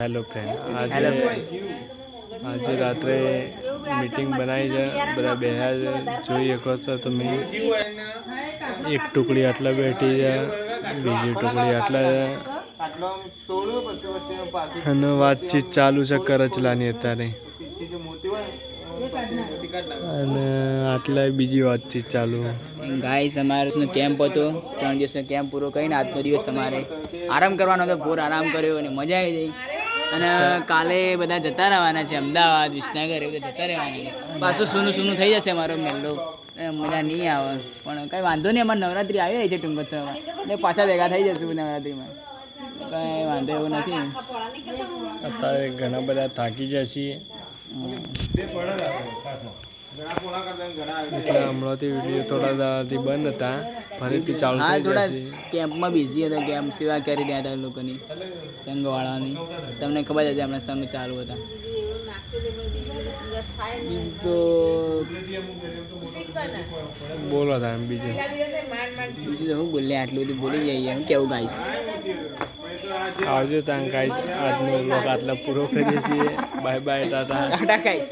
Hello friend, આજે રાત્રે meeting બનાવી છે, બધા બેહ્યા છે. જોઈ શકો છો તમે, એક ટુકડી આટલા બેઠી છે, બીજી ટુકડી આટલા છે, અને વાતચીત ચાલુ છે કરચલાની અત્યારે, અને આટલા બીજી વાતચીત ચાલુ. ગાઈસ અમારે કેમ્પ હતો, 3 દિવસનો કેમ્પ પૂરો કરીને આજનો દિવસ અમારે આરામ કરવાનો હતો. પૂરો આરામ કર્યો અને મજા આવી ગઈ. અને કાલે બધા જતા રહેવાના છે, અમદાવાદ, વિસનગર એ બધા જતા રહેવાના છે. પાછું સૂનું થઈ જશે અમારો મેલ્લો, મજા નહીં આવે. પણ કંઈ વાંધો નહીં, અમારે નવરાત્રિ આવી રહી છે ટૂંક જ સમયમાં, એટલે પાછા ભેગા થઈ જશું નવરાત્રિમાં. કંઈ વાંધો એવું નથી. અત્યારે ઘણા બધા થાકી જાય છીએ, એટલે હમણાંથી વિડીયો થોડા દાડાથી બંધ હતા, ફરીથી ચાલુ થઈ થોડા જશે. કેમ્પમાં બિઝી હતા, કેમ્પ સેવા કરી રહ્યા હતા લોકોની, સંઘવાળાની. તમને ખબર જ હતી, હમણાં સંઘ ચાલુ હતા. તો બોલો હતા બીજું તો હું બોલે, આટલું બધું બોલી જઈએ. હું કેવું ગાઈશ, આવજો ત્યાં ગાઈસ. આજનો વ્લોગ આટલા પૂરો કરીએ છીએ. Bye bye, Tata. ગાઈશ.